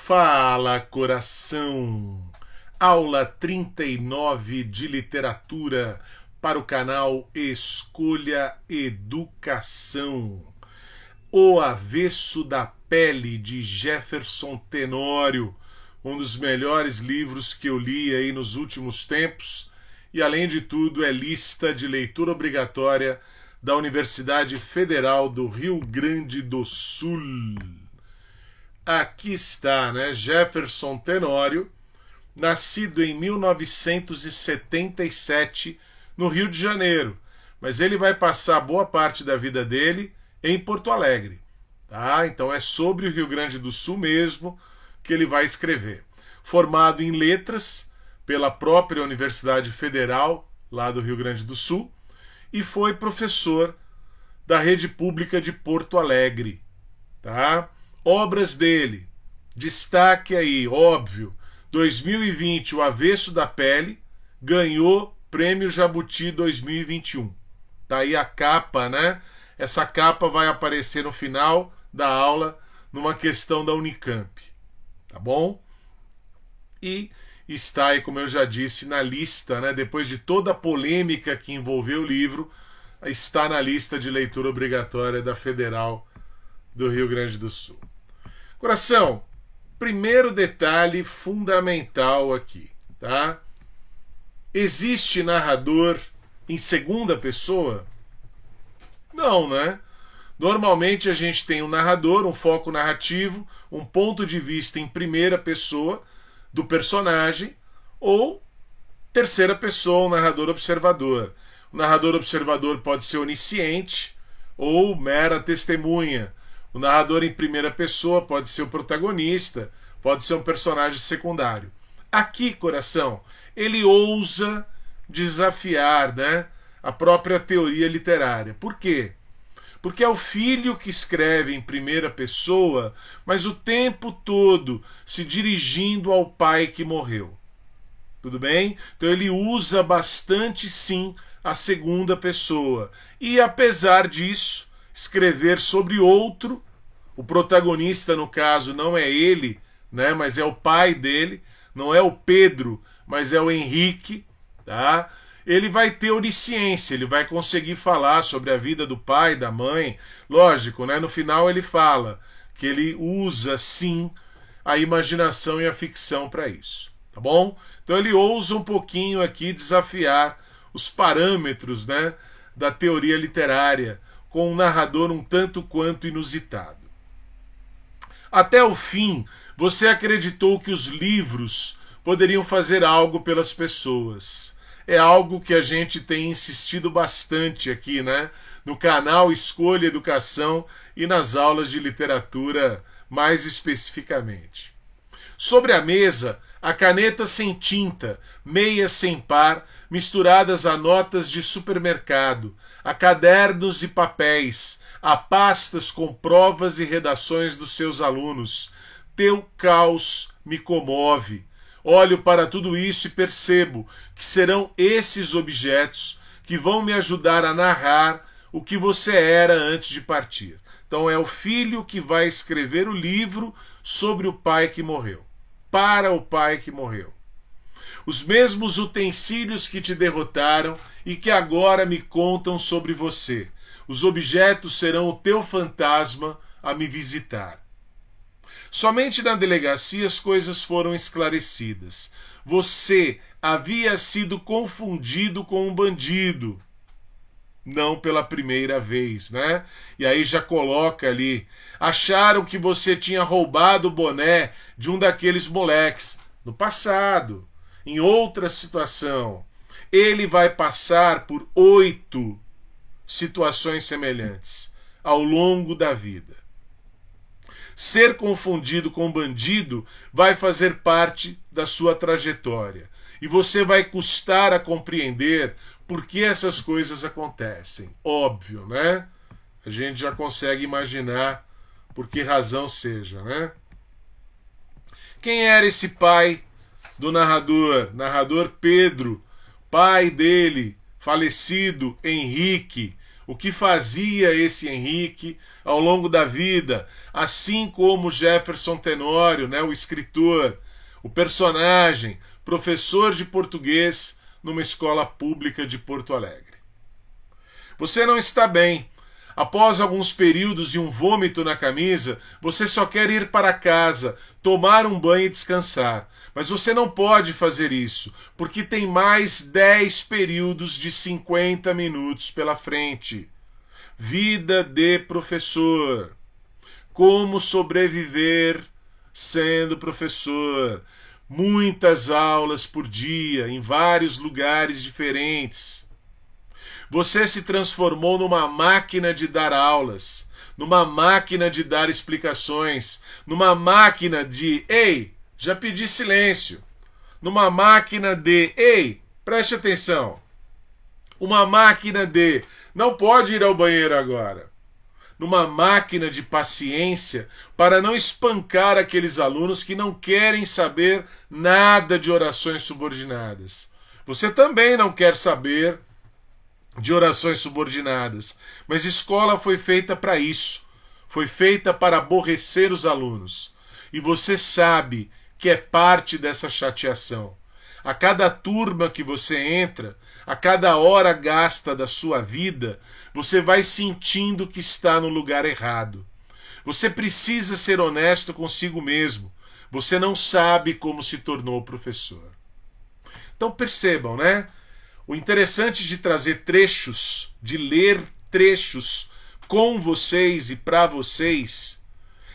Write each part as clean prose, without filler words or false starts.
Fala, coração! Aula 39 de literatura para o canal Escolha Educação. O Avesso da Pele, de Jefferson Tenório, um dos melhores livros que eu li aí nos últimos tempos, e além de tudo é lista de leitura obrigatória da Universidade Federal do Rio Grande do Sul. Aqui está, né? Jefferson Tenório, nascido em 1977 no Rio de Janeiro, mas ele vai passar boa parte da vida dele em Porto Alegre, tá? Então é sobre o Rio Grande do Sul mesmo que ele vai escrever. Formado em letras pela própria Universidade Federal lá do Rio Grande do Sul e foi professor da rede pública de Porto Alegre, tá? Obras dele, destaque aí, óbvio, 2020, O Avesso da Pele, ganhou Prêmio Jabuti 2021. Tá aí a capa, né? Essa capa vai aparecer no final da aula, numa questão da Unicamp, tá bom? E está aí, como eu já disse, na lista, né? Depois de toda a polêmica que envolveu o livro, está na lista de leitura obrigatória da Federal do Rio Grande do Sul. Coração, primeiro detalhe fundamental aqui, tá? Existe narrador em segunda pessoa? Não, né? Normalmente a gente tem um narrador, um foco narrativo, um ponto de vista em primeira pessoa do personagem, ou terceira pessoa, um narrador observador. O narrador observador pode ser onisciente ou mera testemunha. O narrador em primeira pessoa pode ser o protagonista, pode ser um personagem secundário. Aqui, coração, ele ousa desafiar, né, a própria teoria literária. Por quê? Porque é o filho que escreve em primeira pessoa, mas o tempo todo se dirigindo ao pai que morreu. Tudo bem? Então ele usa bastante, sim, a segunda pessoa. E apesar disso, escrever sobre outro, o protagonista no caso não é ele, né, mas é o pai dele, não é o Pedro, mas é o Henrique, tá? Ele vai ter onisciência, ele vai conseguir falar sobre a vida do pai, da mãe, lógico, né? No final ele fala que ele usa sim a imaginação e a ficção para isso, tá bom? Então ele ousa um pouquinho aqui desafiar os parâmetros, né, da teoria literária, com um narrador um tanto quanto inusitado. Até o fim, você acreditou que os livros poderiam fazer algo pelas pessoas. É algo que a gente tem insistido bastante aqui, né? No canal Escolha Educação e nas aulas de literatura mais especificamente. Sobre a mesa, a caneta sem tinta, meias sem par, misturadas a notas de supermercado, a cadernos e papéis, a pastas com provas e redações dos seus alunos. Teu caos me comove. Olho para tudo isso e percebo que serão esses objetos que vão me ajudar a narrar o que você era antes de partir. Então é o filho que vai escrever o livro sobre o pai que morreu. Para o pai que morreu. Os mesmos utensílios que te derrotaram e que agora me contam sobre você. Os objetos serão o teu fantasma a me visitar. Somente na delegacia as coisas foram esclarecidas. Você havia sido confundido com um bandido. Não pela primeira vez, né? E aí já coloca ali. Acharam que você tinha roubado o boné de um daqueles moleques. No passado, em outra situação. Ele vai passar por 8 situações semelhantes ao longo da vida. Ser confundido com bandido vai fazer parte da sua trajetória. E você vai custar a compreender por que essas coisas acontecem. Óbvio, né? A gente já consegue imaginar por que razão seja, né? Quem era esse pai do narrador? Narrador Pedro, pai dele, falecido Henrique, o que fazia esse Henrique ao longo da vida, assim como Jefferson Tenório, né, o escritor, o personagem, professor de português numa escola pública de Porto Alegre. Você não está bem. Após alguns períodos e um vômito na camisa, você só quer ir para casa, tomar um banho e descansar. Mas você não pode fazer isso, porque tem mais 10 períodos de 50 minutos pela frente. Vida de professor. Como sobreviver sendo professor. Muitas aulas por dia, em vários lugares diferentes. Você se transformou numa máquina de dar aulas, numa máquina de dar explicações, numa máquina de, ei, já pedi silêncio, numa máquina de, ei, preste atenção, uma máquina de, não pode ir ao banheiro agora, numa máquina de paciência para não espancar aqueles alunos que não querem saber nada de orações subordinadas. Você também não quer saber de orações subordinadas, mas escola foi feita para isso, foi feita para aborrecer os alunos, e você sabe que é parte dessa chateação. A cada turma que você entra, a cada hora gasta da sua vida, você vai sentindo que está no lugar errado. Você precisa ser honesto consigo mesmo. Você não sabe como se tornou professor. Então percebam, né? O interessante de trazer trechos, de ler trechos com vocês e para vocês,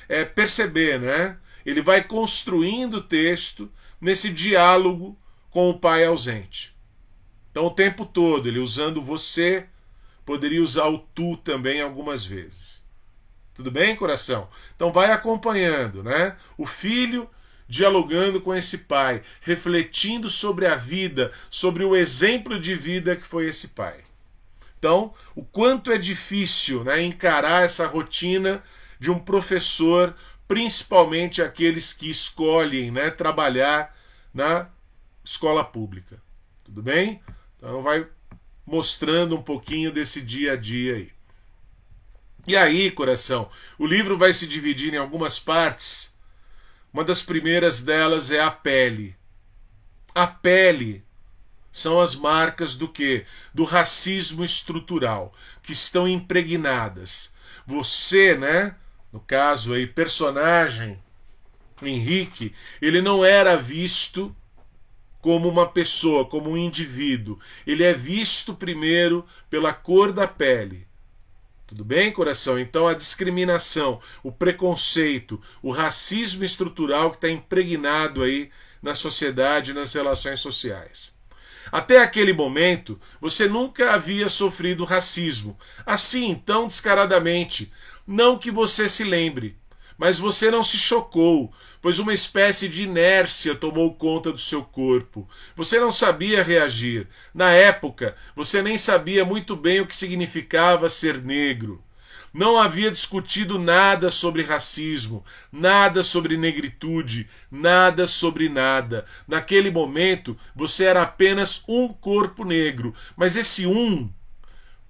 é perceber, né? Ele vai construindo o texto nesse diálogo com o pai ausente. Então o tempo todo, ele usando você, poderia usar o tu também algumas vezes. Tudo bem, coração? Então vai acompanhando, né? O filho dialogando com esse pai, refletindo sobre a vida, sobre o exemplo de vida que foi esse pai. Então, o quanto é difícil, né, encarar essa rotina de um professor, principalmente aqueles que escolhem, né, trabalhar na escola pública. Tudo bem? Então vai mostrando um pouquinho desse dia a dia aí. E aí, coração, o livro vai se dividir em algumas partes. Uma das primeiras delas é a pele. A pele são as marcas do quê? Do racismo estrutural, que estão impregnadas. Você, né, no caso aí, personagem, Henrique, ele não era visto como uma pessoa, como um indivíduo. Ele é visto primeiro pela cor da pele. Tudo bem, coração? Então a discriminação, o preconceito, o racismo estrutural que está impregnado aí na sociedade e nas relações sociais. Até aquele momento, você nunca havia sofrido racismo, assim, tão descaradamente. Não que você se lembre, mas você não se chocou, pois uma espécie de inércia tomou conta do seu corpo. Você não sabia reagir. Na época, você nem sabia muito bem o que significava ser negro. Não havia discutido nada sobre racismo, nada sobre negritude, nada sobre nada. Naquele momento, você era apenas um corpo negro, mas esse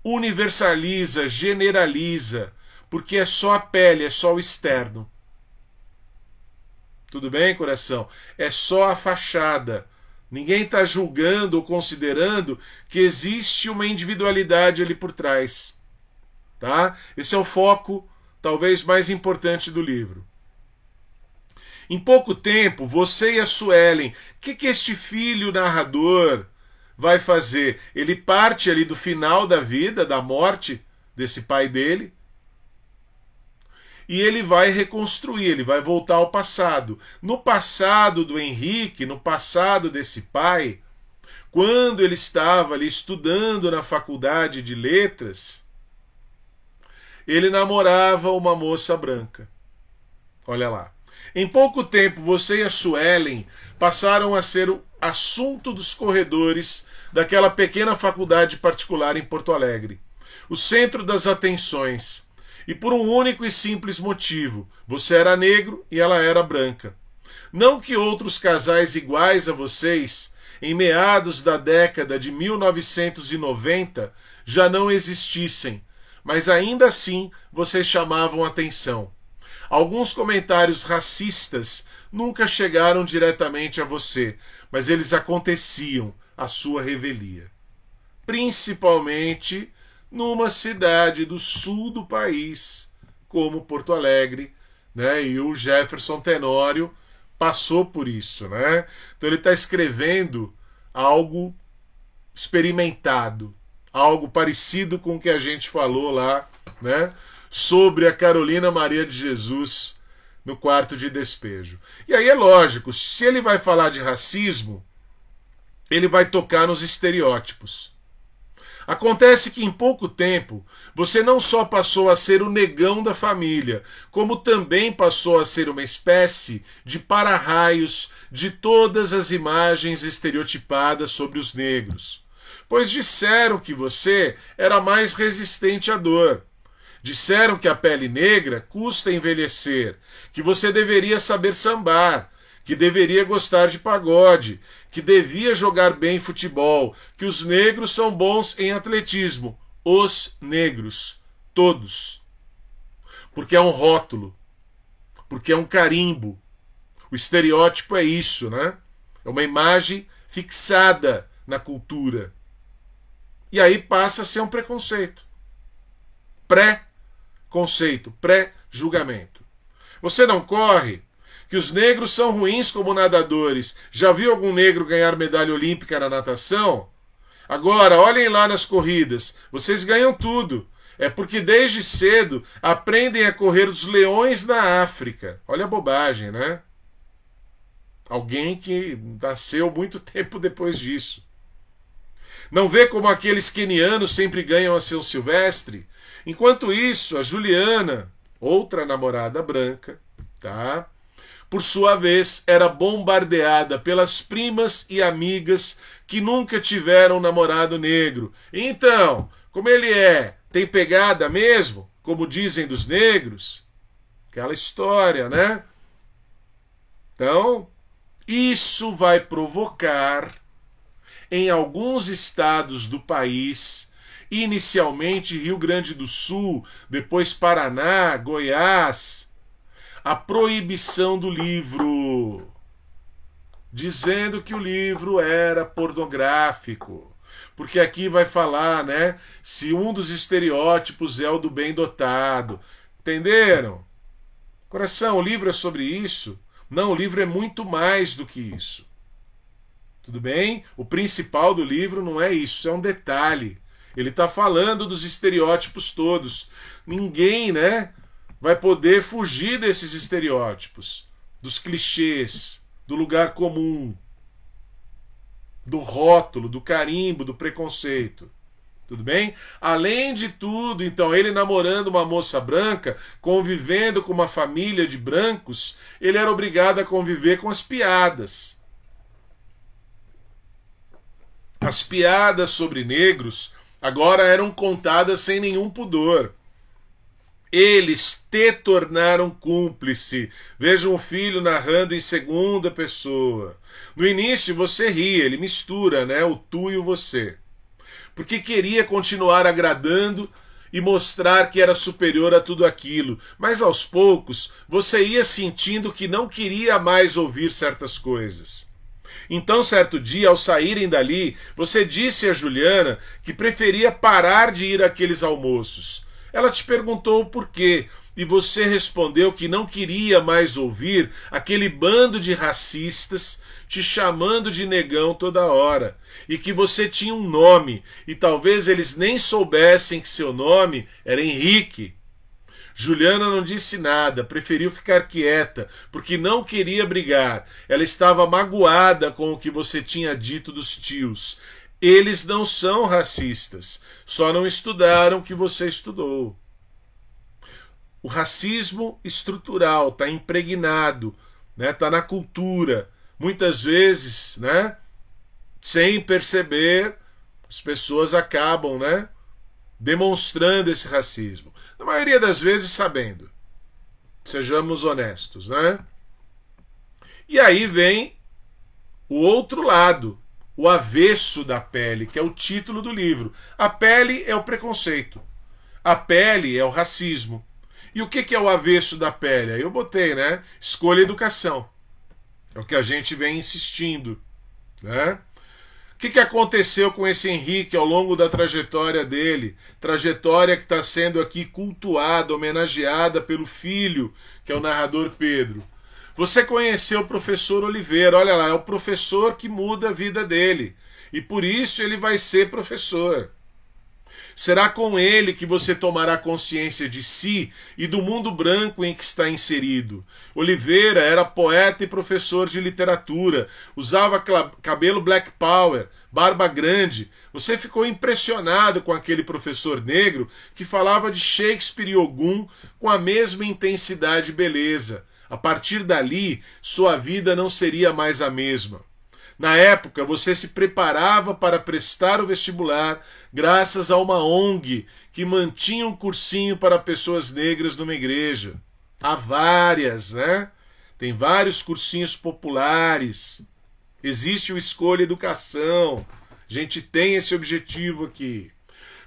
universaliza, generaliza, porque é só a pele, é só o externo. Tudo bem, coração? É só a fachada. Ninguém está julgando ou considerando que existe uma individualidade ali por trás. Tá? Esse é o foco, talvez, mais importante do livro. Em pouco tempo, você e a Suelen, o que este filho narrador vai fazer? Ele parte ali do final da vida, da morte desse pai dele, e ele vai reconstruir, ele vai voltar ao passado. No passado do Henrique, no passado desse pai, quando ele estava ali estudando na faculdade de letras, ele namorava uma moça branca. Olha lá. Em pouco tempo, você e a Suelen passaram a ser o assunto dos corredores daquela pequena faculdade particular em Porto Alegre. O centro das atenções. E por um único e simples motivo. Você era negro e ela era branca. Não que outros casais iguais a vocês, em meados da década de 1990, já não existissem. mas ainda assim vocês chamavam atenção. Alguns comentários racistas nunca chegaram diretamente a você, mas eles aconteciam à sua revelia. Principalmente numa cidade do sul do país, como Porto Alegre, né? E o Jefferson Tenório passou por isso, né? Então ele está escrevendo algo experimentado, algo parecido com o que a gente falou lá, né? Sobre a Carolina Maria de Jesus no quarto de despejo. E aí é lógico, se ele vai falar de racismo, ele vai tocar nos estereótipos. Acontece que em pouco tempo você não só passou a ser o negão da família, como também passou a ser uma espécie de para-raios de todas as imagens estereotipadas sobre os negros. Pois disseram que você era mais resistente à dor. Disseram que a pele negra custa envelhecer, que você deveria saber sambar, que deveria gostar de pagode, que devia jogar bem futebol, que os negros são bons em atletismo. Os negros, todos. Porque é um rótulo, porque é um carimbo. O estereótipo é isso, né? É uma imagem fixada na cultura. E aí passa a ser um preconceito. Pré-conceito, pré-julgamento. Você não corre? Que os negros são ruins como nadadores. Já viu algum negro ganhar medalha olímpica na natação? Agora, olhem lá nas corridas. Vocês ganham tudo. É porque desde cedo aprendem a correr dos leões da África. Olha a bobagem, né? Alguém que nasceu muito tempo depois disso. Não vê como aqueles quenianos sempre ganham a São Silvestre? Enquanto isso, a Juliana, outra namorada branca, tá? Por sua vez, era bombardeada pelas primas e amigas que nunca tiveram namorado negro. Então, como ele é? Tem pegada mesmo? Como dizem dos negros? Aquela história, né? Então, isso vai provocar, em alguns estados do país, inicialmente Rio Grande do Sul, depois Paraná, Goiás, a proibição do livro, dizendo que o livro era pornográfico. Porque aqui vai falar, né, se um dos estereótipos é o do bem dotado. Entenderam? Coração, o livro é sobre isso? Não, o livro é muito mais do que isso. Tudo bem? O principal do livro não é isso, é um detalhe. Ele está falando dos estereótipos todos. Ninguém, né, vai poder fugir desses estereótipos, dos clichês, do lugar comum, do rótulo, do carimbo, do preconceito. Tudo bem? Além de tudo, então, ele namorando uma moça branca, convivendo com uma família de brancos, ele era obrigado a conviver com as piadas. As piadas sobre negros agora eram contadas sem nenhum pudor. Eles te tornaram cúmplice. Veja um filho narrando em segunda pessoa. No início você ri, ele mistura, né, o tu e o você. Porque queria continuar agradando e mostrar que era superior a tudo aquilo. Mas aos poucos você ia sentindo que não queria mais ouvir certas coisas. Então, certo dia, ao saírem dali, você disse a Juliana que preferia parar de ir àqueles almoços. Ela te perguntou o porquê, e você respondeu que não queria mais ouvir aquele bando de racistas te chamando de negão toda hora, e que você tinha um nome, e talvez eles nem soubessem que seu nome era Henrique. Juliana não disse nada, preferiu ficar quieta, porque não queria brigar. Ela estava magoada com o que você tinha dito dos tios. Eles não são racistas, só não estudaram o que você estudou. O racismo estrutural está impregnado, né? Está na cultura. Muitas vezes, né, sem perceber, as pessoas acabam, né, demonstrando esse racismo. Na maioria das vezes sabendo. Sejamos honestos, né? E aí vem o outro lado, o avesso da pele, que é o título do livro. A pele é o preconceito. A pele é o racismo. E o que é o avesso da pele? Aí eu botei, né? Escolha educação. É o que a gente vem insistindo, né? O que aconteceu com esse Henrique ao longo da trajetória dele? Trajetória que está sendo aqui cultuada, homenageada pelo filho, que é o narrador Pedro. Você conheceu o professor Oliveira, olha lá, é o professor que muda a vida dele. E por isso ele vai ser professor. Será com ele que você tomará consciência de si e do mundo branco em que está inserido. Oliveira era poeta e professor de literatura, usava cabelo black power, barba grande. Você ficou impressionado com aquele professor negro que falava de Shakespeare e Ogum com a mesma intensidade e beleza. A partir dali, sua vida não seria mais a mesma. Na época, você se preparava para prestar o vestibular graças a uma ONG que mantinha um cursinho para pessoas negras numa igreja. Há várias, né? Tem vários cursinhos populares. Existe o Escolha Educação. A gente tem esse objetivo aqui.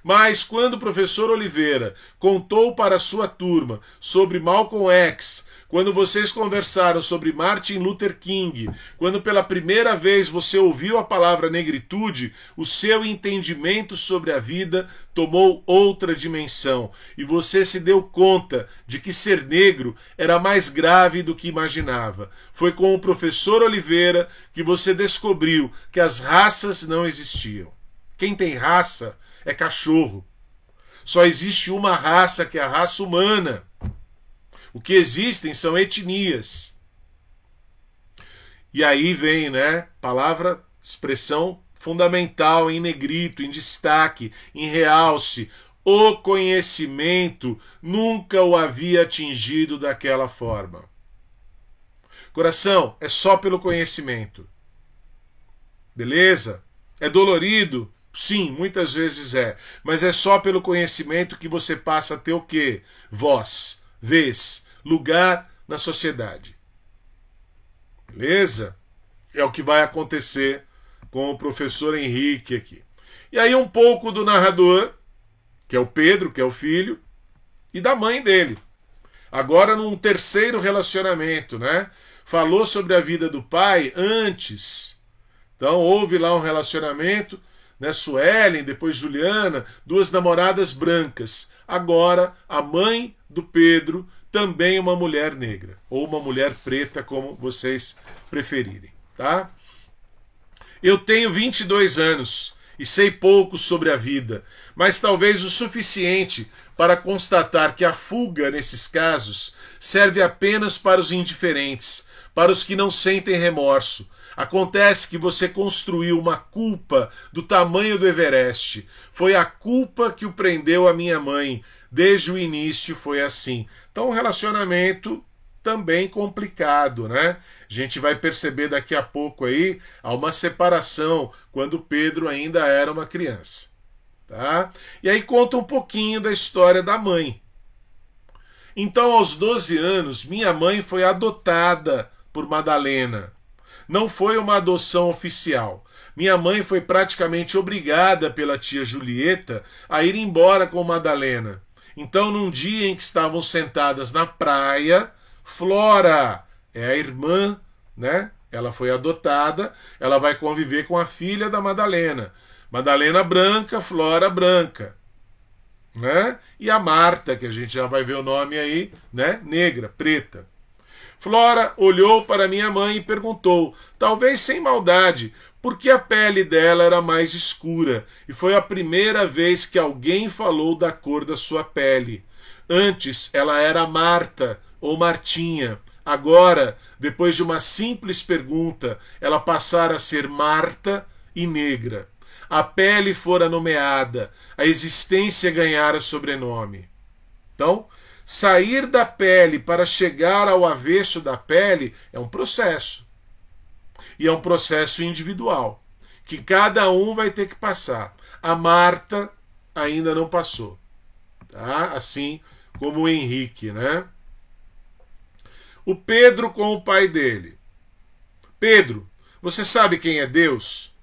Mas quando o professor Oliveira contou para a sua turma sobre Malcolm X, quando vocês conversaram sobre Martin Luther King, quando pela primeira vez você ouviu a palavra negritude, o seu entendimento sobre a vida tomou outra dimensão e você se deu conta de que ser negro era mais grave do que imaginava. Foi com o professor Oliveira que você descobriu que as raças não existiam. Quem tem raça é cachorro. Só existe uma raça, que é a raça humana. O que existem são etnias. E aí vem, né, palavra, expressão fundamental em negrito, em destaque, em realce. O conhecimento nunca o havia atingido daquela forma. Coração, é só pelo conhecimento. Beleza? É dolorido? Sim, muitas vezes é. Mas é só pelo conhecimento que você passa a ter o quê? Voz, vez, lugar na sociedade. Beleza? É o que vai acontecer com o professor Henrique aqui. E aí um pouco do narrador, que é o Pedro, que é o filho, e da mãe dele. Agora num terceiro relacionamento, né? Falou sobre a vida do pai antes. Então houve lá um relacionamento, né? Suelen, depois Juliana, duas namoradas brancas. Agora a mãe do Pedro, também uma mulher negra, ou uma mulher preta, como vocês preferirem, tá? Eu tenho 22 anos e sei pouco sobre a vida, mas talvez o suficiente para constatar que a fuga, nesses casos, serve apenas para os indiferentes, para os que não sentem remorso. Acontece que você construiu uma culpa do tamanho do Everest. Foi a culpa que o prendeu à minha mãe. Desde o início foi assim. Então, um relacionamento também complicado, né? A gente vai perceber daqui a pouco aí há uma separação quando Pedro ainda era uma criança, tá? E aí conta um pouquinho da história da mãe. Então, aos 12 anos, minha mãe foi adotada por Madalena. Não foi uma adoção oficial. Minha mãe foi praticamente obrigada pela tia Julieta a ir embora com Madalena. Então, num dia em que estavam sentadas na praia, Flora é a irmã, né? Ela foi adotada, ela vai conviver com a filha da Madalena. Madalena branca, Flora branca, né? E a Marta, que a gente já vai ver o nome aí, né? Negra, preta. Flora olhou para minha mãe e perguntou, talvez sem maldade, por que a pele dela era mais escura, e foi a primeira vez que alguém falou da cor da sua pele. Antes ela era Marta ou Martinha. Agora, depois de uma simples pergunta, ela passara a ser Marta e negra. A pele fora nomeada, a existência ganhara sobrenome. Então, sair da pele para chegar ao avesso da pele é um processo. E é um processo individual, que cada um vai ter que passar. A Marta ainda não passou, tá? Assim como o Henrique, né? O Pedro com o pai dele. Pedro, você sabe quem é Deus?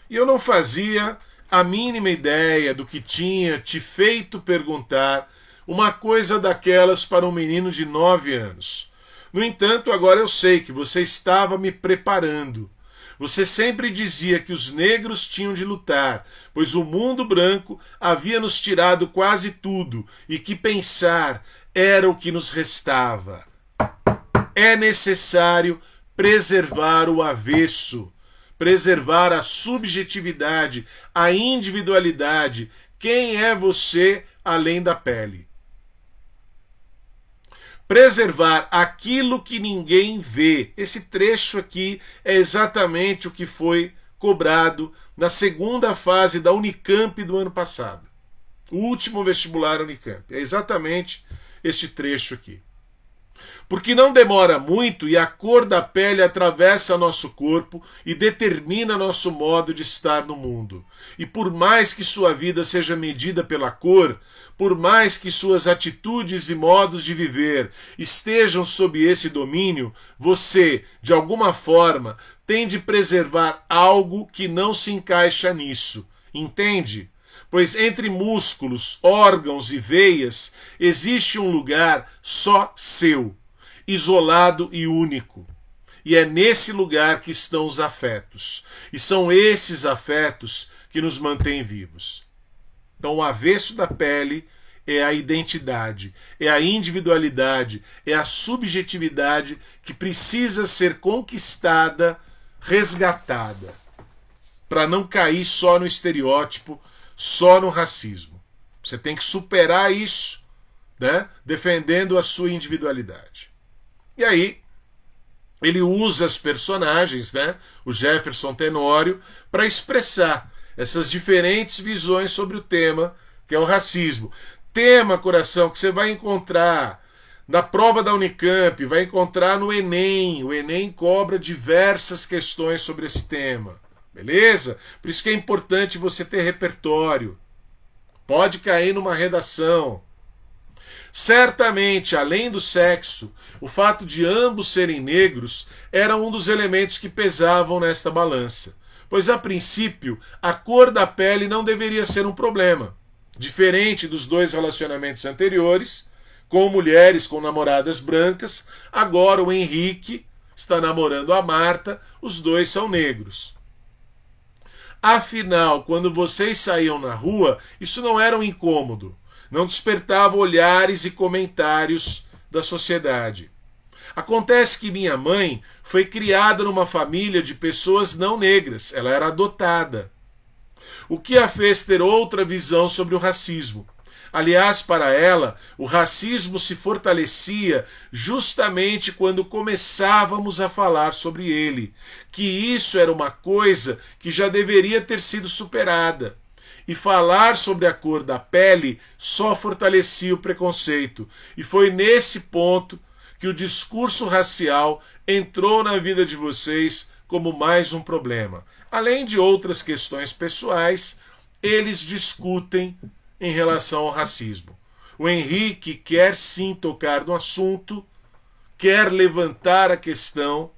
E eu não fazia a mínima ideia do que tinha te feito perguntar uma coisa daquelas para um menino de 9 anos. No entanto, agora eu sei que você estava me preparando. Você sempre dizia que os negros tinham de lutar, pois o mundo branco havia nos tirado quase tudo e que pensar era o que nos restava. É necessário preservar o avesso, preservar a subjetividade, a individualidade. Quem é você além da pele? Preservar aquilo que ninguém vê. Esse trecho aqui é exatamente o que foi cobrado na segunda fase da Unicamp do ano passado. O último vestibular Unicamp. É exatamente este trecho aqui. Porque não demora muito e a cor da pele atravessa nosso corpo e determina nosso modo de estar no mundo. E por mais que sua vida seja medida pela cor, por mais que suas atitudes e modos de viver estejam sob esse domínio, você, de alguma forma, tem de preservar algo que não se encaixa nisso. Entende? Pois entre músculos, órgãos e veias existe um lugar só seu, isolado e único. E é nesse lugar que estão os afetos. E são esses afetos que nos mantêm vivos. Então, o avesso da pele é a identidade, é a individualidade, é a subjetividade que precisa ser conquistada, resgatada, para não cair só no estereótipo, só no racismo. Você tem que superar isso, né? Defendendo a sua individualidade. E aí, ele usa as personagens, né? O Jefferson Tenório, para expressar essas diferentes visões sobre o tema, que é o racismo. Tema, coração, que você vai encontrar na prova da Unicamp, vai encontrar no Enem. O Enem cobra diversas questões sobre esse tema. Beleza? Por isso que é importante você ter repertório. Pode cair numa redação. Certamente, além do sexo, o fato de ambos serem negros era um dos elementos que pesavam nesta balança. Pois, a princípio, a cor da pele não deveria ser um problema. Diferente dos dois relacionamentos anteriores, com mulheres com namoradas brancas, agora o Henrique está namorando a Marta, os dois são negros. Afinal, quando vocês saíam na rua, isso não era um incômodo. Não despertava olhares e comentários da sociedade. Acontece que minha mãe foi criada numa família de pessoas não negras. Ela era adotada. O que a fez ter outra visão sobre o racismo. Aliás, para ela, o racismo se fortalecia justamente quando começávamos a falar sobre ele, que isso era uma coisa que já deveria ter sido superada. E falar sobre a cor da pele só fortalecia o preconceito. E foi nesse ponto que o discurso racial entrou na vida de vocês como mais um problema. Além de outras questões pessoais, eles discutem em relação ao racismo. O Henrique quer sim tocar no assunto, quer levantar a questão,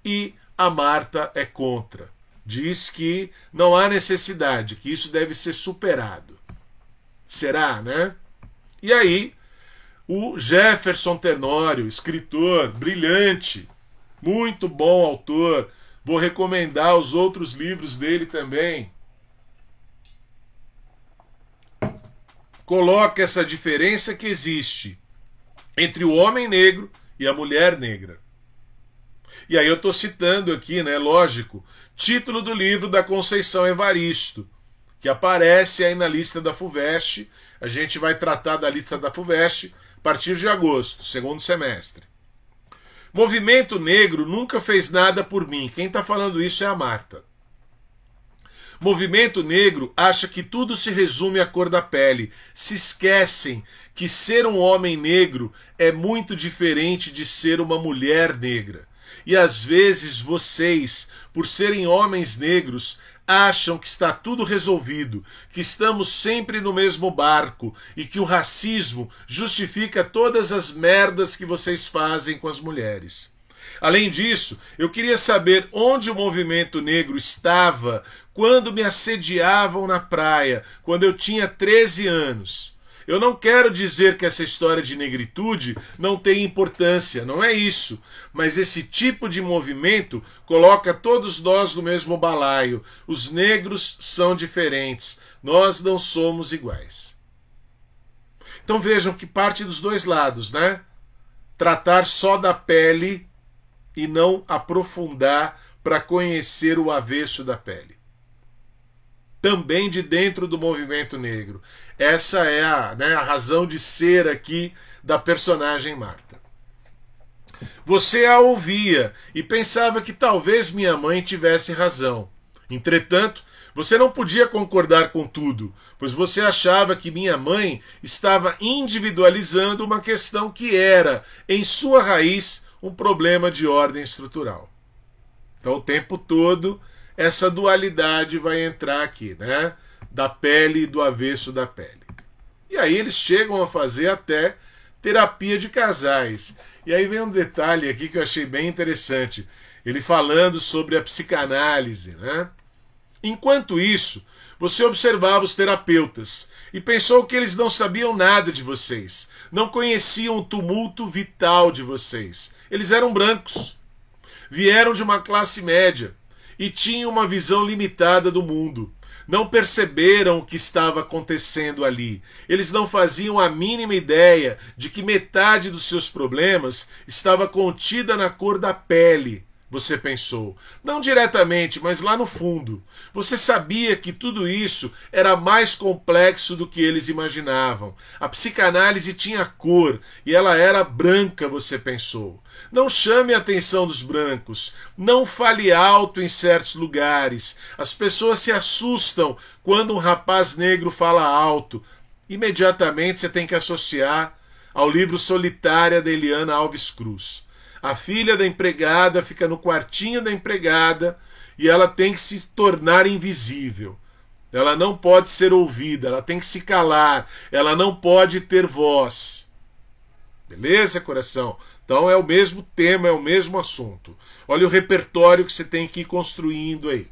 e a Marta é contra. Diz que não há necessidade, que isso deve ser superado. Será, né? E aí, o Jefferson Tenório, escritor brilhante, muito bom autor, vou recomendar os outros livros dele também, coloca essa diferença que existe entre o homem negro e a mulher negra. E aí eu estou citando aqui, né, lógico, título do livro da Conceição Evaristo, que aparece aí na lista da FUVEST. A gente vai tratar da lista da FUVEST a partir de agosto, segundo semestre. Movimento Negro nunca fez nada por mim. Quem está falando isso é a Marta. Movimento Negro acha que tudo se resume à cor da pele. Se esquecem que ser um homem negro é muito diferente de ser uma mulher negra. E às vezes vocês, por serem homens negros, acham que está tudo resolvido, que estamos sempre no mesmo barco e que o racismo justifica todas as merdas que vocês fazem com as mulheres. Além disso, eu queria saber onde o movimento negro estava quando me assediavam na praia, quando eu tinha 13 anos. Eu não quero dizer que essa história de negritude não tem importância, não é isso. Mas esse tipo de movimento coloca todos nós no mesmo balaio. Os negros são diferentes, nós não somos iguais. Então vejam que parte dos dois lados, né? Tratar só da pele e não aprofundar para conhecer o avesso da pele. Também de dentro do movimento negro. Essa é a razão de ser aqui da personagem Marta. Você a ouvia e pensava que talvez minha mãe tivesse razão. Entretanto, você não podia concordar com tudo, pois você achava que minha mãe estava individualizando uma questão que era, em sua raiz, um problema de ordem estrutural. Então, o tempo todo, essa dualidade vai entrar aqui, né? Da pele e do avesso da pele. E aí eles chegam a fazer até terapia de casais. E aí vem um detalhe aqui que eu achei bem interessante. Ele falando sobre a psicanálise, né? Enquanto isso, você observava os terapeutas e pensou que eles não sabiam nada de vocês, não conheciam o tumulto vital de vocês. Eles eram brancos, vieram de uma classe média e tinham uma visão limitada do mundo. Não perceberam o que estava acontecendo ali. Eles não faziam a mínima ideia de que metade dos seus problemas estava contida na cor da pele. Você pensou. Não diretamente, mas lá no fundo. Você sabia que tudo isso era mais complexo do que eles imaginavam. A psicanálise tinha cor e ela era branca, você pensou. Não chame a atenção dos brancos. Não fale alto em certos lugares. As pessoas se assustam quando um rapaz negro fala alto. Imediatamente você tem que associar ao livro Solitária da Eliana Alves Cruz. A filha da empregada fica no quartinho da empregada e ela tem que se tornar invisível. Ela não pode ser ouvida, ela tem que se calar, ela não pode ter voz. Beleza, coração? Então é o mesmo tema, é o mesmo assunto. Olha o repertório que você tem que ir construindo aí.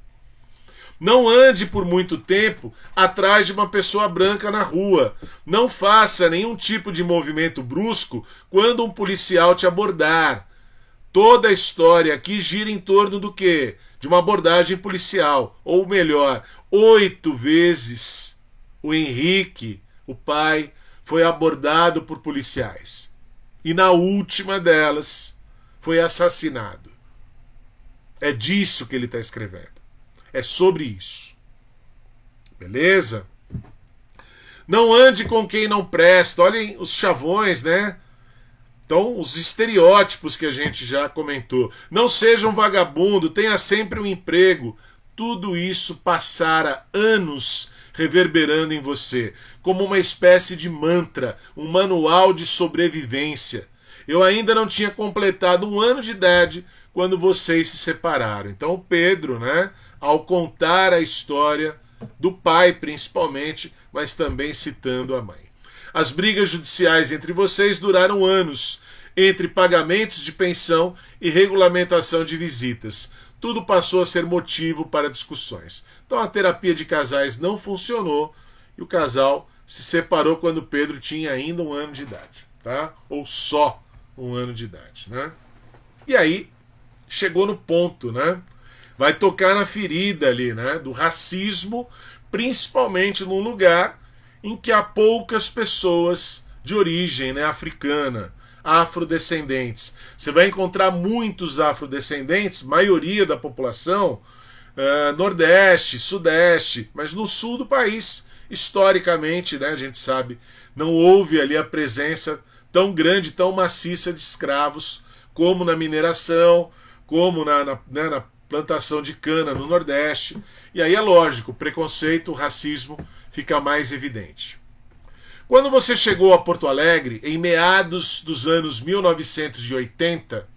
Não ande por muito tempo atrás de uma pessoa branca na rua. Não faça nenhum tipo de movimento brusco quando um policial te abordar. Toda a história aqui gira em torno do quê? De uma abordagem policial. Ou melhor, 8 vezes o Henrique, o pai, foi abordado por policiais. E na última delas foi assassinado. É disso que ele está escrevendo. É sobre isso. Beleza? Não ande com quem não presta. Olhem os chavões, né? Então, os estereótipos que a gente já comentou. Não seja um vagabundo, tenha sempre um emprego. Tudo isso passara anos reverberando em você, como uma espécie de mantra, um manual de sobrevivência. Eu ainda não tinha completado 1 ano de idade quando vocês se separaram. Então, o Pedro, né, ao contar a história do pai, principalmente, mas também citando a mãe. As brigas judiciais entre vocês duraram anos, entre pagamentos de pensão e regulamentação de visitas. Tudo passou a ser motivo para discussões. Então a terapia de casais não funcionou e o casal se separou quando Pedro tinha ainda 1 ano de idade, tá? Ou só 1 ano de idade, né? E aí chegou no ponto, né? Vai tocar na ferida ali, né? Do racismo, principalmente num lugar em que há poucas pessoas de origem, né, africana, afrodescendentes. Você vai encontrar muitos afrodescendentes, maioria da população, Nordeste, Sudeste, mas no sul do país, historicamente, né, a gente sabe, não houve ali a presença tão grande, tão maciça de escravos, como na mineração, como na plantação de cana no Nordeste. E aí é lógico, o preconceito, o racismo fica mais evidente. Quando você chegou a Porto Alegre, em meados dos anos 1980,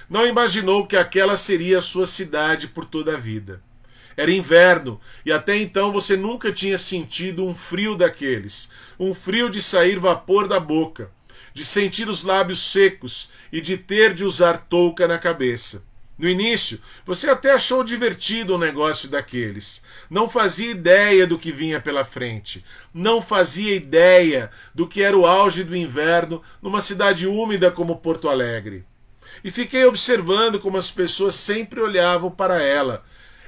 não imaginou que aquela seria a sua cidade por toda a vida. Era inverno e até então você nunca tinha sentido um frio daqueles, um frio de sair vapor da boca, de sentir os lábios secos e de ter de usar touca na cabeça. No início, você até achou divertido um negócio daqueles. Não fazia ideia do que vinha pela frente. Não fazia ideia do que era o auge do inverno numa cidade úmida como Porto Alegre. E fiquei observando como as pessoas sempre olhavam para ela.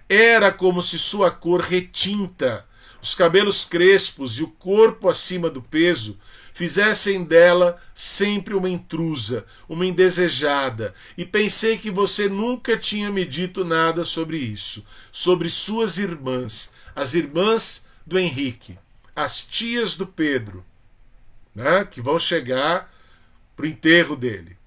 Era como se sua cor retinta, os cabelos crespos e o corpo acima do peso fizessem dela sempre uma intrusa, uma indesejada, e pensei que você nunca tinha me dito nada sobre isso, sobre suas irmãs, as irmãs do Henrique, as tias do Pedro, né, que vão chegar para o enterro dele.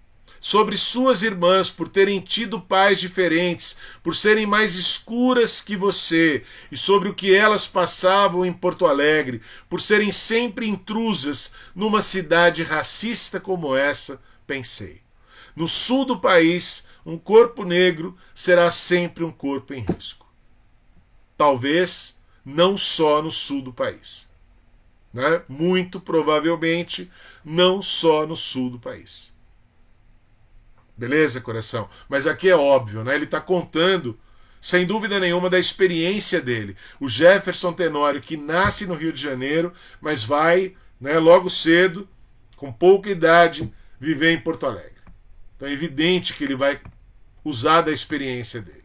Sobre suas irmãs, por terem tido pais diferentes, por serem mais escuras que você, e sobre o que elas passavam em Porto Alegre, por serem sempre intrusas numa cidade racista como essa, pensei. No sul do país, um corpo negro será sempre um corpo em risco. Talvez não só no sul do país, né? Muito provavelmente não só no sul do país. Beleza, coração? Mas aqui é óbvio, né? Ele está contando, sem dúvida nenhuma, da experiência dele. O Jefferson Tenório, que nasce no Rio de Janeiro, mas vai, né, logo cedo, com pouca idade, viver em Porto Alegre. Então é evidente que ele vai usar da experiência dele.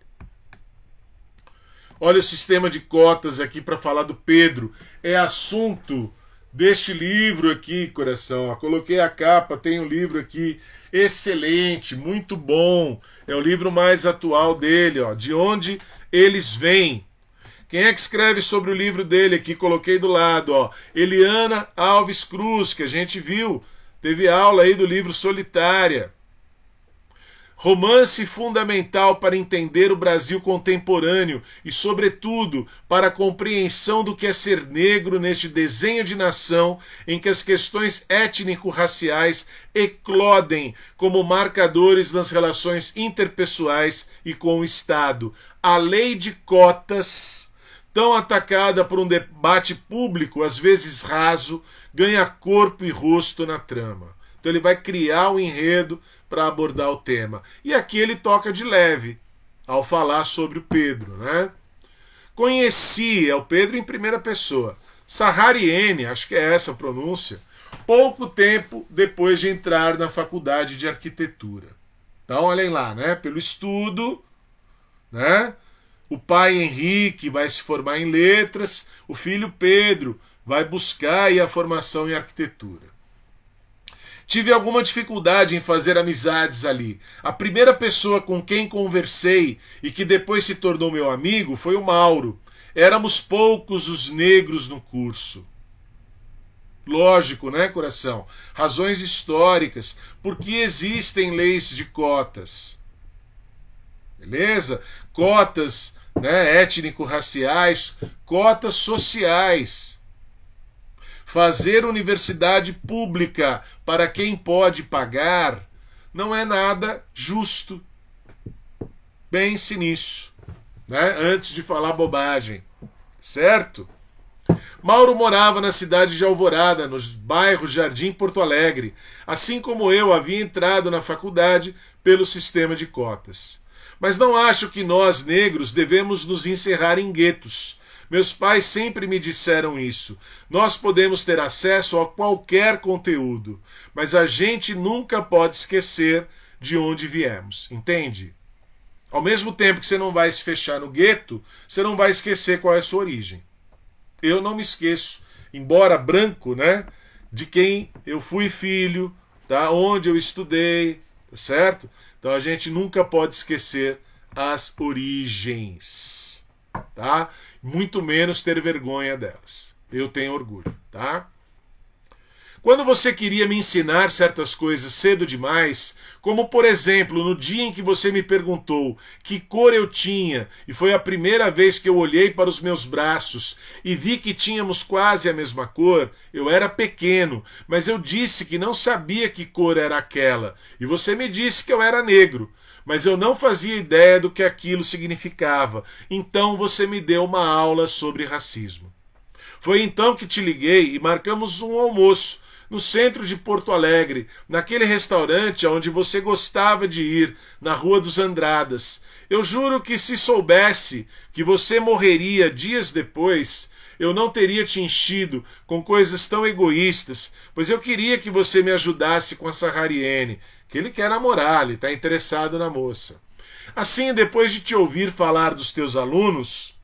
Olha o sistema de cotas aqui para falar do Pedro. É assunto deste livro aqui, coração. Coloquei a capa, tem um livro aqui excelente, muito bom. É o livro mais atual dele, ó, De Onde Eles Vêm. Quem é que escreve sobre o livro dele aqui? Coloquei do lado, ó. Eliana Alves Cruz, que a gente viu, teve aula aí do livro Solitária. Romance fundamental para entender o Brasil contemporâneo e, sobretudo, para a compreensão do que é ser negro neste desenho de nação em que as questões étnico-raciais eclodem como marcadores nas relações interpessoais e com o Estado. A lei de cotas, tão atacada por um debate público, às vezes raso, ganha corpo e rosto na trama. Então ele vai criar um enredo para abordar o tema. E aqui ele toca de leve ao falar sobre o Pedro, né? Conheci, é o Pedro em primeira pessoa, Sahariene, acho que é essa a pronúncia, pouco tempo depois de entrar na faculdade de arquitetura. Então, olhem lá, né? Pelo estudo, né? O pai Henrique vai se formar em letras, o filho Pedro vai buscar aí a formação em arquitetura. Tive alguma dificuldade em fazer amizades ali. A primeira pessoa com quem conversei e que depois se tornou meu amigo foi o Mauro. Éramos poucos os negros no curso. Lógico, né, coração? Razões históricas. Porque existem leis de cotas. Beleza? Cotas, né, étnico-raciais, cotas sociais. Fazer universidade pública para quem pode pagar não é nada justo. Pense nisso, né? Antes de falar bobagem, certo? Mauro morava na cidade de Alvorada, no bairro Jardim Porto Alegre, assim como eu havia entrado na faculdade pelo sistema de cotas. Mas não acho que nós, negros, devemos nos encerrar em guetos. Meus pais sempre me disseram isso. Nós podemos ter acesso a qualquer conteúdo, mas a gente nunca pode esquecer de onde viemos, entende? Ao mesmo tempo que você não vai se fechar no gueto, você não vai esquecer qual é a sua origem. Eu não me esqueço, embora branco, né, de quem eu fui filho, tá? Onde eu estudei, certo? Então a gente nunca pode esquecer as origens, tá? Muito menos ter vergonha delas. Eu tenho orgulho, tá? Quando você queria me ensinar certas coisas cedo demais, como por exemplo no dia em que você me perguntou que cor eu tinha e foi a primeira vez que eu olhei para os meus braços e vi que tínhamos quase a mesma cor, eu era pequeno, mas eu disse que não sabia que cor era aquela e você me disse que eu era negro. Mas eu não fazia ideia do que aquilo significava. Então você me deu uma aula sobre racismo. Foi então que te liguei e marcamos um almoço no centro de Porto Alegre, naquele restaurante onde você gostava de ir, na Rua dos Andradas. Eu juro que se soubesse que você morreria dias depois, eu não teria te enchido com coisas tão egoístas, pois eu queria que você me ajudasse com a Sahariene, que ele quer namorar, ele está interessado na moça. Assim, depois de te ouvir falar dos teus alunos,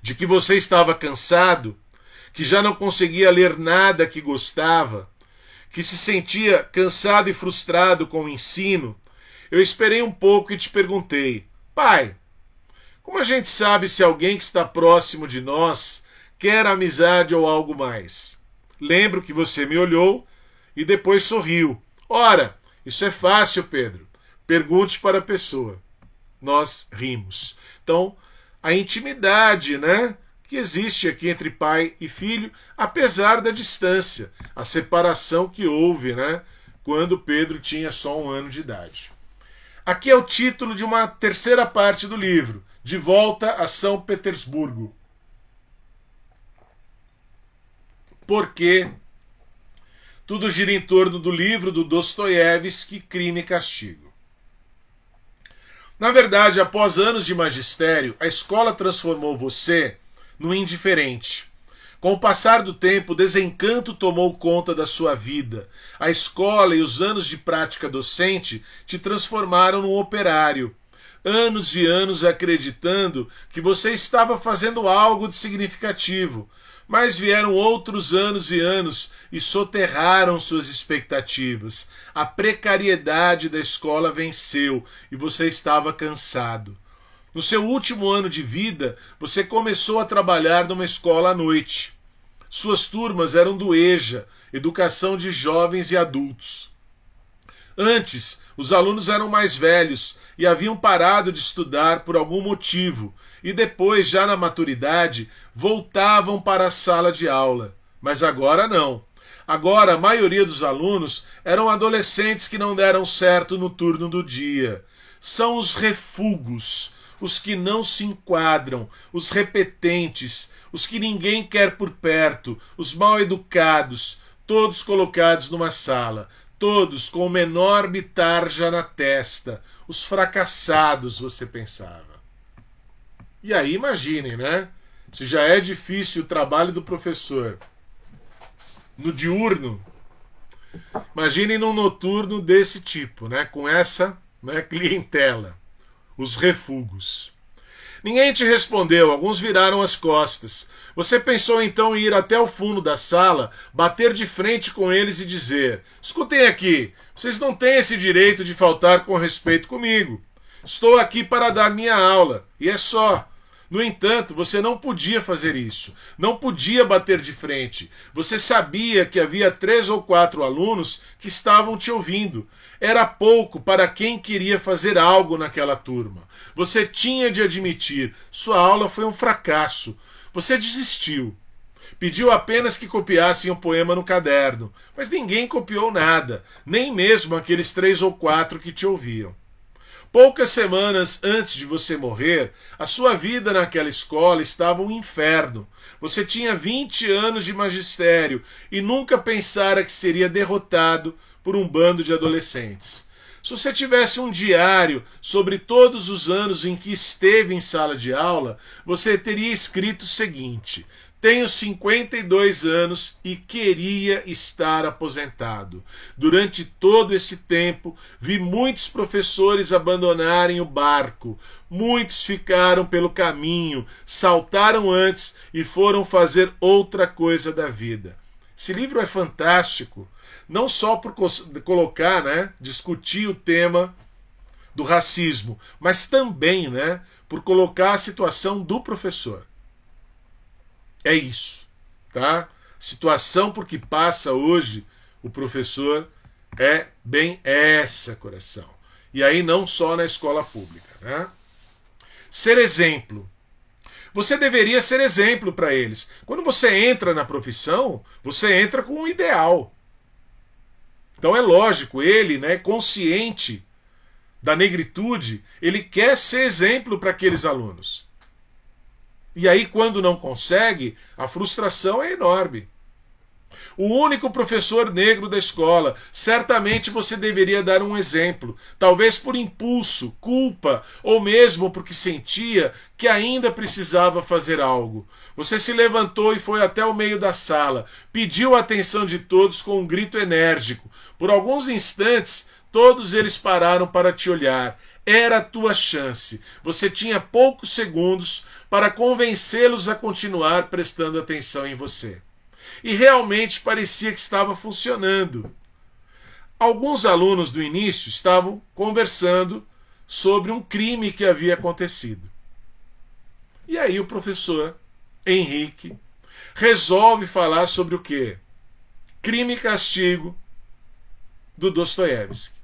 de que você estava cansado, que já não conseguia ler nada que gostava, que se sentia cansado e frustrado com o ensino, eu esperei um pouco e te perguntei: pai, como a gente sabe se alguém que está próximo de nós quer amizade ou algo mais? Lembro que você me olhou e depois sorriu. Ora, isso é fácil, Pedro. Pergunte para a pessoa. Nós rimos. Então, a intimidade, né, que existe aqui entre pai e filho, apesar da distância, a separação que houve, né, quando Pedro tinha só 1 ano de idade. Aqui é o título de uma terceira parte do livro, De Volta a São Petersburgo. Porque tudo gira em torno do livro do Dostoiévski, Crime e Castigo. Na verdade, após anos de magistério, a escola transformou você no indiferente. Com o passar do tempo, o desencanto tomou conta da sua vida. A escola e os anos de prática docente te transformaram num operário. Anos e anos acreditando que você estava fazendo algo de significativo. Mas vieram outros anos e anos e soterraram suas expectativas. A precariedade da escola venceu e você estava cansado. No seu último ano de vida, você começou a trabalhar numa escola à noite. Suas turmas eram do EJA, Educação de Jovens e Adultos. Antes, os alunos eram mais velhos e haviam parado de estudar por algum motivo, e depois, já na maturidade, voltavam para a sala de aula. Mas agora não. Agora, a maioria dos alunos eram adolescentes que não deram certo no turno do dia. São os refugos, os que não se enquadram, os repetentes, os que ninguém quer por perto, os mal educados, todos colocados numa sala, todos com uma enorme tarja na testa, os fracassados, você pensava. E aí imaginem, né? Se já é difícil o trabalho do professor no diurno, imaginem num noturno desse tipo, né? Com essa, né, clientela, os refugos. Ninguém te respondeu, alguns viraram as costas. Você pensou então em ir até o fundo da sala, bater de frente com eles e dizer: escutem aqui, vocês não têm esse direito de faltar com respeito comigo. Estou aqui para dar minha aula, e é só. No entanto, você não podia fazer isso. Não podia bater de frente. Você sabia que havia 3 ou 4 alunos que estavam te ouvindo. Era pouco para quem queria fazer algo naquela turma. Você tinha de admitir, sua aula foi um fracasso. Você desistiu. Pediu apenas que copiassem um poema no caderno, mas ninguém copiou nada, nem mesmo aqueles 3 ou 4 que te ouviam. Poucas semanas antes de você morrer, a sua vida naquela escola estava um inferno. Você tinha 20 anos de magistério e nunca pensara que seria derrotado por um bando de adolescentes. Se você tivesse um diário sobre todos os anos em que esteve em sala de aula, você teria escrito o seguinte: tenho 52 anos e queria estar aposentado. Durante todo esse tempo, vi muitos professores abandonarem o barco. Muitos ficaram pelo caminho, saltaram antes e foram fazer outra coisa da vida. Esse livro é fantástico, não só por colocar, né, discutir o tema do racismo, mas também, né, por colocar a situação do professor. É isso, tá? Situação por que passa hoje o professor é bem essa, coração. E aí não só na escola pública, né? Ser exemplo. Você deveria ser exemplo para eles. Quando você entra na profissão, você entra com um ideal. Então é lógico, ele, né, consciente da negritude, ele quer ser exemplo para aqueles alunos. E aí, quando não consegue, a frustração é enorme. O único professor negro da escola. Certamente você deveria dar um exemplo. Talvez por impulso, culpa, ou mesmo porque sentia que ainda precisava fazer algo. Você se levantou e foi até o meio da sala. Pediu a atenção de todos com um grito enérgico. Por alguns instantes, todos eles pararam para te olhar. Era a tua chance. Você tinha poucos segundos para convencê-los a continuar prestando atenção em você. E realmente parecia que estava funcionando. Alguns alunos do início estavam conversando sobre um crime que havia acontecido. E aí o professor Henrique resolve falar sobre o quê? Crime e Castigo do Dostoiévski.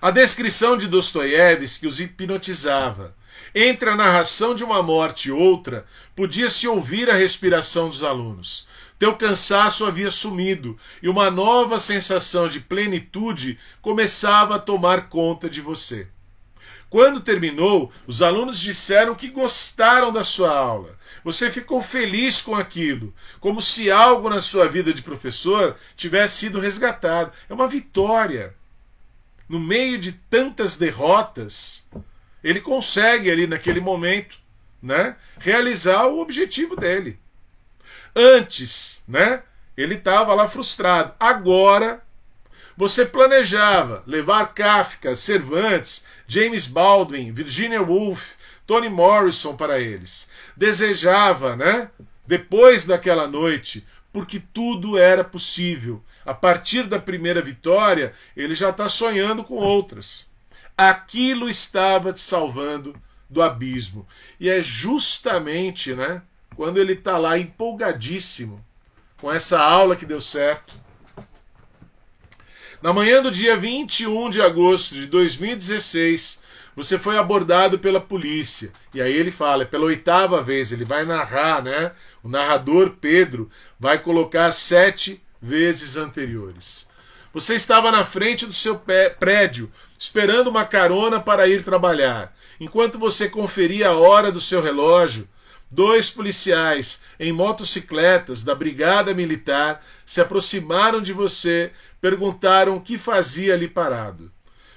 A descrição de Dostoiévski os hipnotizava. Entre a narração de uma morte e outra, podia-se ouvir a respiração dos alunos. Teu cansaço havia sumido e uma nova sensação de plenitude começava a tomar conta de você. Quando terminou, os alunos disseram que gostaram da sua aula. Você ficou feliz com aquilo, como se algo na sua vida de professor tivesse sido resgatado. É uma vitória. No meio de tantas derrotas, ele consegue ali naquele momento, né, realizar o objetivo dele. Antes, né, ele estava lá frustrado. Agora, você planejava levar Kafka, Cervantes, James Baldwin, Virginia Woolf, Toni Morrison para eles. Desejava, né, depois daquela noite, porque tudo era possível. A partir da primeira vitória, ele já está sonhando com outras. Aquilo estava te salvando do abismo. E é justamente, né, quando ele está lá empolgadíssimo com essa aula que deu certo. Na manhã do dia 21 de agosto de 2016, você foi abordado pela polícia. E aí ele fala, é pela 8ª vez, ele vai narrar, né? O narrador Pedro vai colocar 7 vezes anteriores. Você estava na frente do seu prédio, esperando uma carona para ir trabalhar. Enquanto você conferia a hora do seu relógio, 2 policiais em motocicletas da Brigada Militar se aproximaram de você, perguntaram o que fazia ali parado.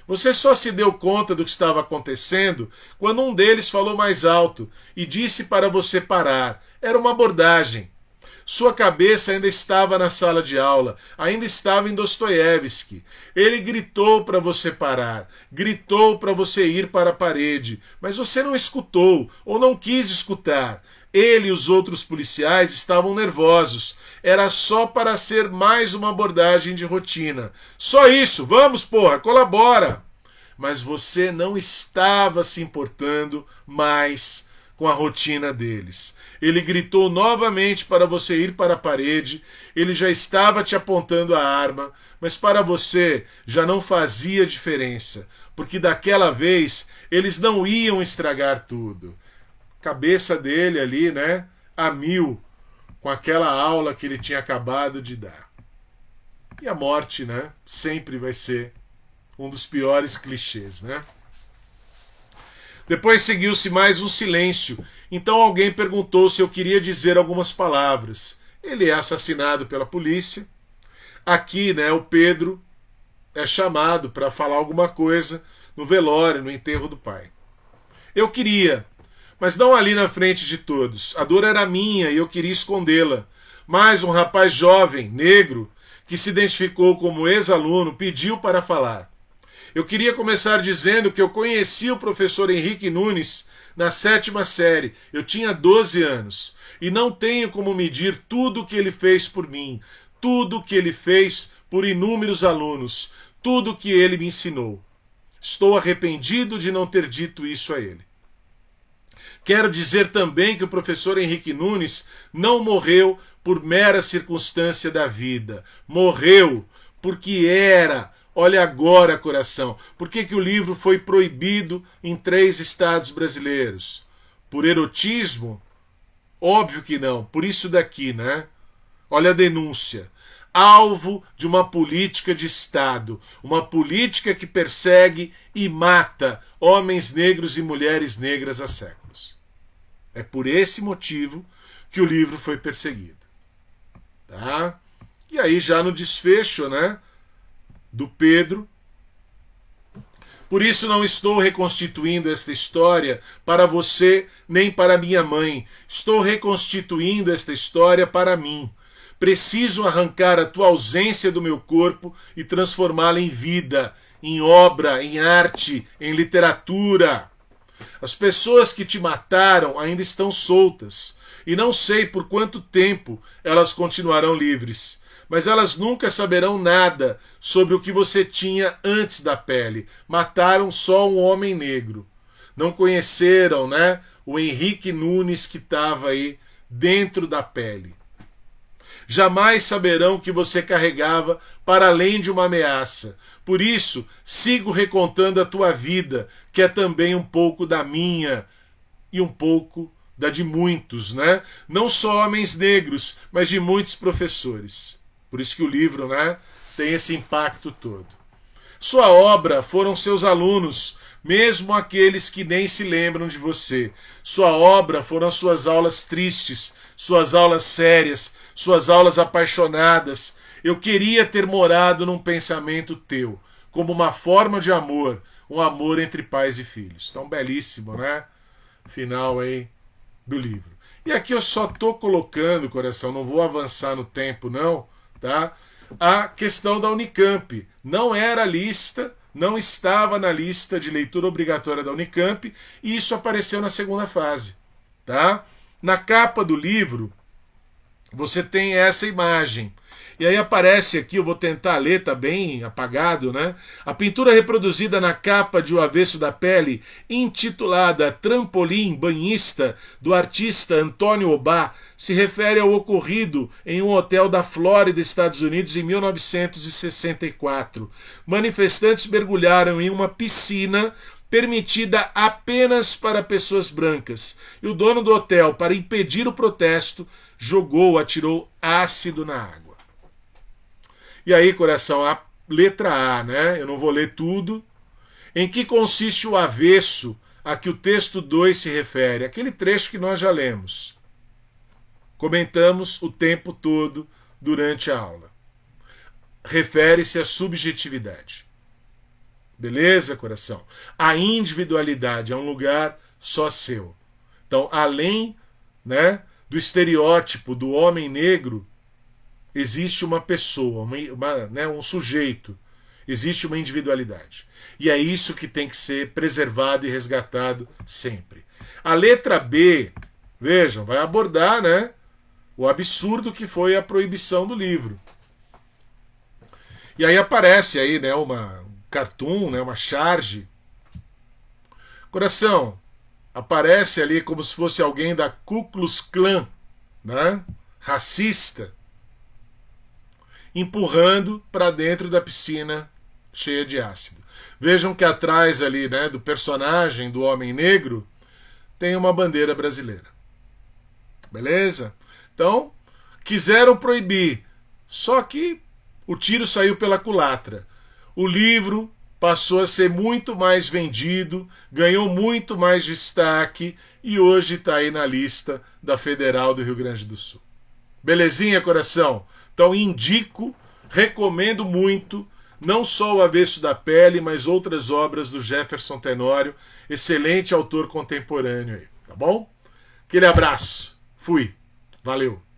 Você só se deu conta do que estava acontecendo quando um deles falou mais alto e disse para você parar. Era uma abordagem. Sua cabeça ainda estava na sala de aula, ainda estava em Dostoiévski. Ele gritou para você parar, gritou para você ir para a parede, mas você não escutou ou não quis escutar. Ele e os outros policiais estavam nervosos. Era só para ser mais uma abordagem de rotina. Só isso, vamos porra, colabora! Mas você não estava se importando mais com a rotina deles. Ele gritou novamente para você ir para a parede, ele já estava te apontando a arma, mas para você já não fazia diferença, porque daquela vez eles não iam estragar tudo. Cabeça dele ali, né, a mil, com aquela aula que ele tinha acabado de dar. E a morte, né, sempre vai ser um dos piores clichês, né? Depois seguiu-se mais um silêncio. Então alguém perguntou se eu queria dizer algumas palavras. Ele é assassinado pela polícia. Aqui, né, o Pedro é chamado para falar alguma coisa no velório, no enterro do pai. Eu queria, mas não ali na frente de todos. A dor era minha e eu queria escondê-la. Mas um rapaz jovem, negro, que se identificou como ex-aluno, pediu para falar. Eu queria começar dizendo que eu conheci o professor Henrique Nunes na 7ª série. Eu tinha 12 anos. E não tenho como medir tudo o que ele fez por mim, tudo o que ele fez por inúmeros alunos, tudo o que ele me ensinou. Estou arrependido de não ter dito isso a ele. Quero dizer também que o professor Henrique Nunes não morreu por mera circunstância da vida. Morreu porque era... Olha agora, coração, por que o livro foi proibido em 3 estados brasileiros? Por erotismo? Óbvio que não, por isso daqui, né? Olha a denúncia. Alvo de uma política de Estado, uma política que persegue e mata homens negros e mulheres negras há séculos. É por esse motivo que o livro foi perseguido. tá? E aí já no desfecho, né, do Pedro: por isso não estou reconstituindo esta história para você nem para minha mãe. Estou reconstituindo esta história para mim. Preciso arrancar a tua ausência do meu corpo e transformá-la em vida, em obra, em arte, em literatura. As pessoas que te mataram ainda estão soltas, e não sei por quanto tempo elas continuarão livres, mas elas nunca saberão nada sobre o que você tinha antes da pele. Mataram só um homem negro. Não conheceram, né, o Henrique Nunes que estava aí dentro da pele. Jamais saberão que você carregava para além de uma ameaça. Por isso, sigo recontando a tua vida, que é também um pouco da minha e um pouco da de muitos, né? Não só homens negros, mas de muitos professores. Por isso que o livro, né, tem esse impacto todo. Sua obra foram seus alunos, mesmo aqueles que nem se lembram de você. Sua obra foram suas aulas tristes, suas aulas sérias, suas aulas apaixonadas. Eu queria ter morado num pensamento teu, como uma forma de amor, um amor entre pais e filhos. Então, belíssimo, né? Final aí do livro. E aqui eu só tô colocando, coração, não vou avançar no tempo não, tá? A questão da Unicamp. Não era lista, não estava na lista de leitura obrigatória da Unicamp, e isso apareceu na segunda fase, tá? Na capa do livro, você tem essa imagem. E aí aparece aqui, eu vou tentar ler, tá bem apagado, né? A pintura reproduzida na capa de O Avesso da Pele, intitulada Trampolim Banhista, do artista Antônio Obá, se refere ao ocorrido em um hotel da Flórida, Estados Unidos, em 1964. Manifestantes mergulharam em uma piscina permitida apenas para pessoas brancas. E o dono do hotel, para impedir o protesto, atirou ácido na água. E aí, coração, a letra A, né? Eu não vou ler tudo. Em que consiste o avesso a que o texto 2 se refere? Aquele trecho que nós já lemos. Comentamos o tempo todo durante a aula. Refere-se à subjetividade. Beleza, coração? A individualidade é um lugar só seu. Então, além, né, do estereótipo do homem negro, existe uma pessoa, um sujeito, existe uma individualidade. E é isso que tem que ser preservado e resgatado sempre. A letra B, vejam, vai abordar, né, o absurdo que foi a proibição do livro. E aí aparece aí, né, uma cartoon, né, uma charge. Coração, aparece ali como se fosse alguém da Ku Klux Klan, né, racista, empurrando para dentro da piscina cheia de ácido. Vejam que atrás ali, né, do personagem do homem negro tem uma bandeira brasileira. Beleza? Então, quiseram proibir, só que o tiro saiu pela culatra. O livro passou a ser muito mais vendido, ganhou muito mais destaque e hoje está aí na lista da Federal do Rio Grande do Sul. Belezinha, coração? Então indico, recomendo muito, não só O Avesso da Pele, mas outras obras do Jefferson Tenório, excelente autor contemporâneo aí, tá bom? Aquele abraço, fui, valeu!